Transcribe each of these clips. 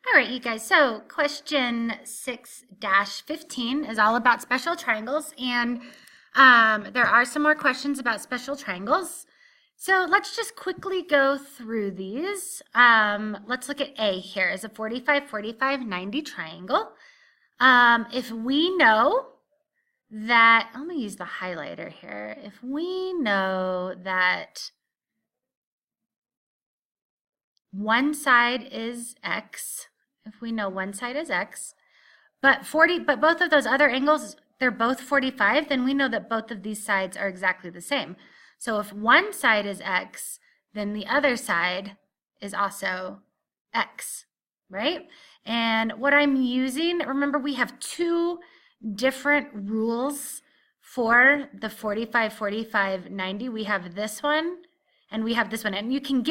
All right, you guys, so question 6-15 is all about special triangles, and there are some more questions about special triangles. So let's just quickly go through these. Let's look at A here is a 45, 45, 90 triangle. If we know that, I'm going to use the highlighter here. If we know that one side is X, if we know one side is X, but both of those other angles, they're both 45, then we know that both of these sides are exactly the same. So if one side is X, then the other side is also X, right? And what I'm using, remember we have two different rules for the 45, 45, 90. We have this one and we have this one. And you can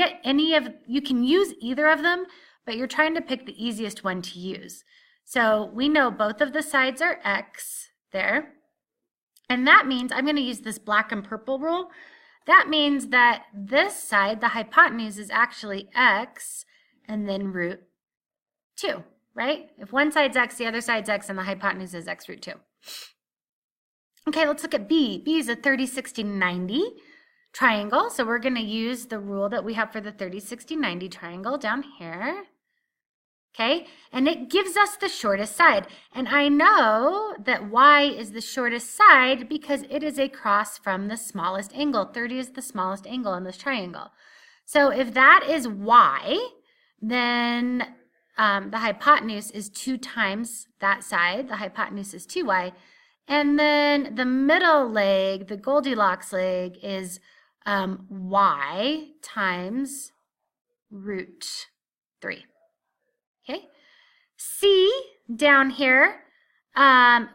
you can use either of them, but you're trying to pick the easiest one to use. So we know both of the sides are X there. And that means I'm going to use this black and purple rule. That means that this side, the hypotenuse, is actually X and then root 2, right? If one side's X, the other side's X, and the hypotenuse is X root 2. Okay, let's look at B. B is a 30, 60, 90 triangle. So we're going to use the rule that we have for the 30, 60, 90 triangle down here. Okay, and it gives us the shortest side. And I know that Y is the shortest side because it is across from the smallest angle. 30 is the smallest angle in this triangle. So if that is Y, then the hypotenuse is 2 times that side. The hypotenuse is 2Y. And then the middle leg, the Goldilocks leg, is Y times root 3. Okay, C down here,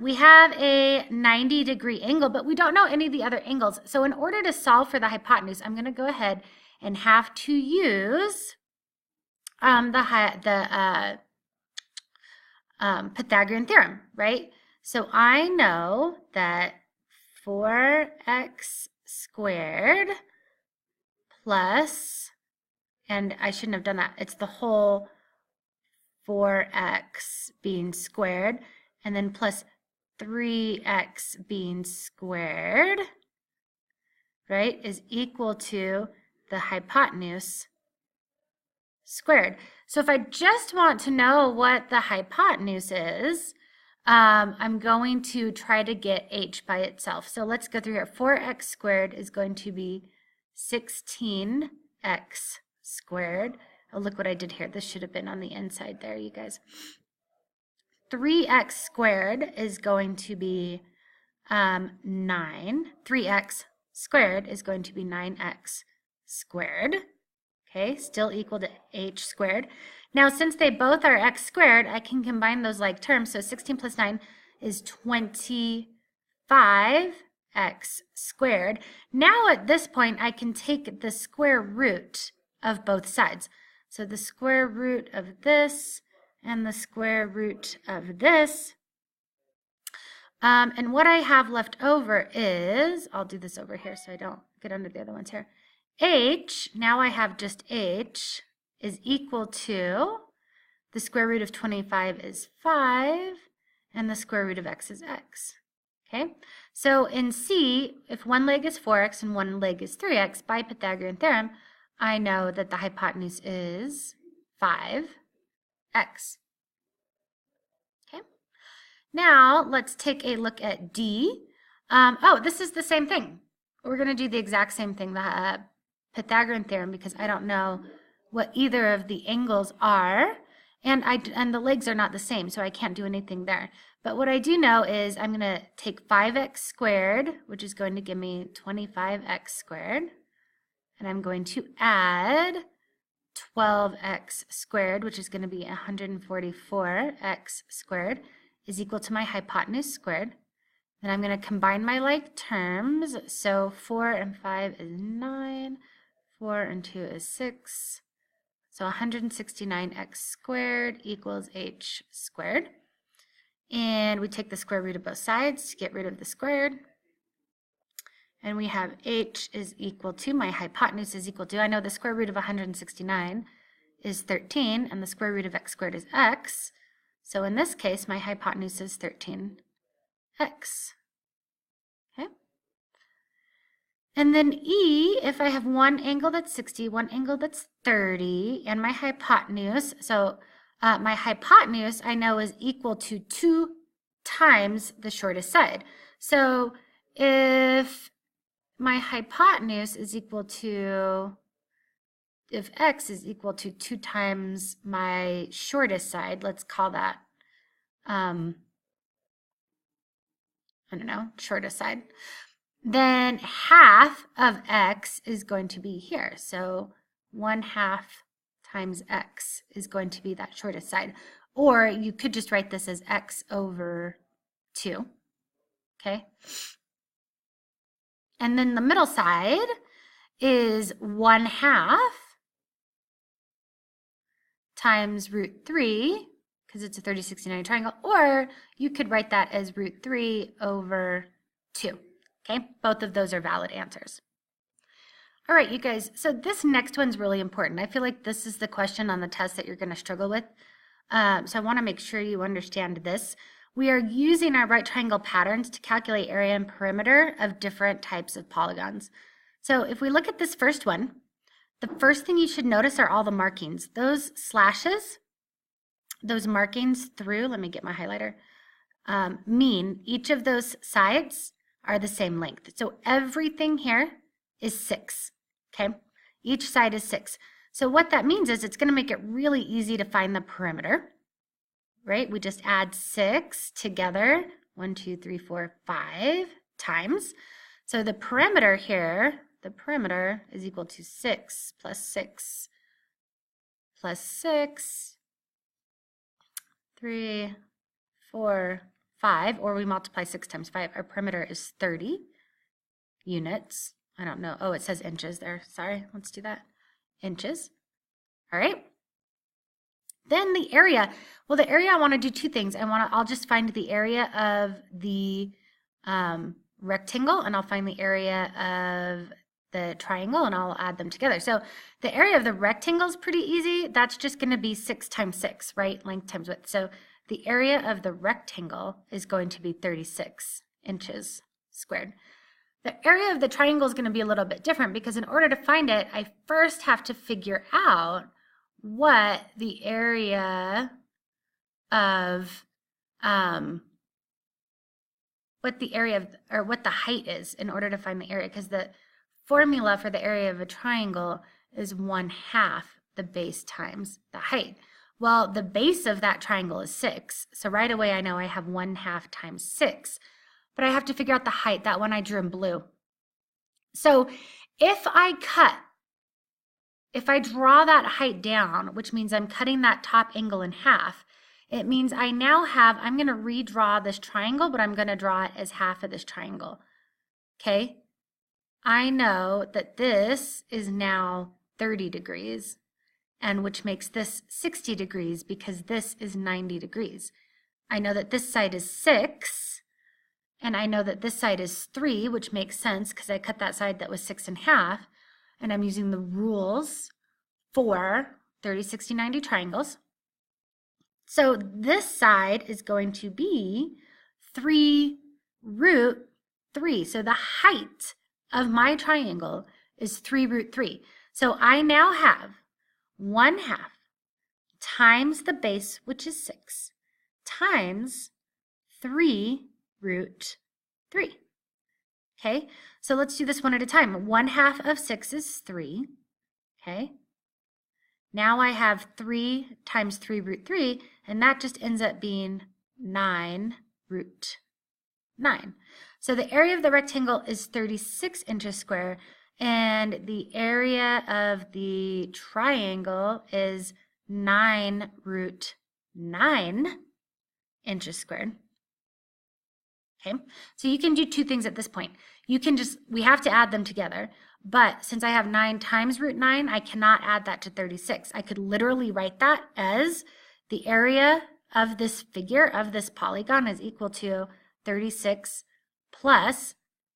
we have a 90-degree angle, but we don't know any of the other angles. So in order to solve for the hypotenuse, I'm going to go ahead and have to use the Pythagorean theorem, right? So I know that 4x squared plus, and I shouldn't have done that, it's the whole 4x being squared, and then plus 3x being squared, right, is equal to the hypotenuse squared. So if I just want to know what the hypotenuse is, I'm going to try to get h by itself. So let's go through here. 4x squared is going to be 16x squared. Oh, look what I did here. This should have been on the inside there, you guys. 3x squared is going to be 9. 3x squared is going to be 9x squared. Okay, still equal to h squared. Now, since they both are x squared, I can combine those like terms. So 16 plus 9 is 25x squared. Now, at this point, I can take the square root of both sides. So the square root of this and the square root of this. And what I have left over is, I'll do this over here so I don't get under the other ones here. H, now I have just h, is equal to, the square root of 25 is 5, and the square root of x is x. Okay, so in C, if one leg is 4x and one leg is 3x, by Pythagorean theorem, I know that the hypotenuse is 5x. Okay, now let's take a look at D. Oh, this is the same thing. We're going to do the exact same thing, the Pythagorean theorem, because I don't know what either of the angles are, and the legs are not the same, so I can't do anything there. But what I do know is I'm going to take 5x squared, which is going to give me 25x squared. And I'm going to add 12x squared, which is going to be 144x squared, is equal to my hypotenuse squared. Then I'm going to combine my like terms. So 4 and 5 is 9, 4 and 2 is 6. So 169x squared equals h squared. And we take the square root of both sides to get rid of the squared. And we have h is equal to, my hypotenuse is equal to, I know the square root of 169 is 13, and the square root of x squared is x. So in this case, my hypotenuse is 13x. Okay. And then E, if I have one angle that's 60, one angle that's 30, and my hypotenuse, so my hypotenuse I know is equal to 2 times the shortest side. So if my hypotenuse is equal to, if x is equal to 2 times my shortest side, let's call that, I don't know, shortest side, then half of x is going to be here. So 1/2 times x is going to be that shortest side. Or you could just write this as x over 2, okay? And then the middle side is 1/2 times root 3, because it's a 30, 60, 90 triangle, or you could write that as root 3 over 2, okay? Both of those are valid answers. All right, you guys, so this next one's really important. I feel like this is the question on the test that you're going to struggle with. So I want to make sure you understand this. We are using our right triangle patterns to calculate area and perimeter of different types of polygons. So if we look at this first one, the first thing you should notice are all the markings. Those slashes, those markings through, let me get my highlighter, mean each of those sides are the same length. So everything here is 6, okay? Each side is 6. So what that means is it's going to make it really easy to find the perimeter, right? We just add 6 together, 1, 2, 3, 4, 5 times. So the perimeter here, the perimeter is equal to 6 plus 6 plus 6, 3, 4, 5, or we multiply 6 times 5. Our perimeter is 30 units. I don't know. Oh, it says inches there. Sorry. Let's do that. Inches. All right. Then the area. Well, the area, I want to do two things. I'll just find the area of the rectangle, and I'll find the area of the triangle, and I'll add them together. So the area of the rectangle is pretty easy. That's just going to be 6 times 6, right? Length times width. So the area of the rectangle is going to be 36 inches squared. The area of the triangle is going to be a little bit different, because in order to find it, I first have to figure out what the area of what the height is in order to find the area, because the formula for the area of a triangle is 1/2 the base times the height. Well, the base of that triangle is 6, so right away I know I have 1/2 times 6, but I have to figure out the height. That one I drew in blue. So if I draw that height down, which means I'm cutting that top angle in half, it means I now have, I'm going to redraw this triangle, but I'm going to draw it as half of this triangle. Okay? I know that this is now 30 degrees, and which makes this 60 degrees because this is 90 degrees. I know that this side is 6, and I know that this side is 3, which makes sense because I cut that side that was 6 in half, and I'm using the rules for 30, 60, 90 triangles. So this side is going to be 3 root 3. So the height of my triangle is 3 root 3. So I now have 1/2 times the base, which is 6, times 3 root 3. Okay, so let's do this one at a time. 1/2 of 6 is 3. Okay, now I have 3 times 3 root 3, and that just ends up being 9 root 9. So the area of the rectangle is 36 inches square, and the area of the triangle is 9 root 9 inches squared. Okay, so you can do two things at this point. You can we have to add them together, but since I have 9 times root 9, I cannot add that to 36. I could literally write that as the area of this figure, of this polygon, is equal to 36 plus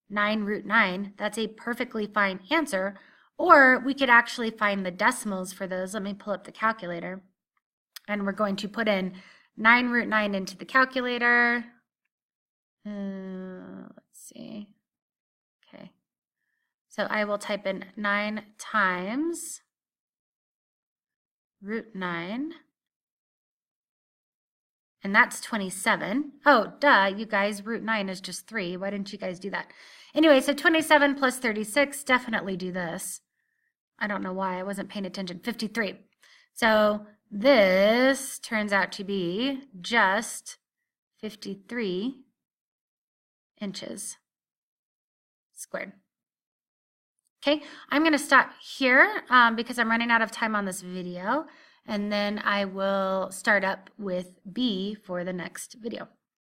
9 root 9. That's a perfectly fine answer. Or we could actually find the decimals for those. Let me pull up the calculator. And we're going to put in 9 root 9 into the calculator. Let's see. Okay. So I will type in 9 times root 9. And that's 27. Oh, duh, you guys, root 9 is just 3. Why didn't you guys do that? Anyway, so 27 plus 36, definitely do this. I don't know why, I wasn't paying attention. 53. So this turns out to be just 53 inches squared. Okay, I'm going to stop here because I'm running out of time on this video, and then I will start up with B for the next video.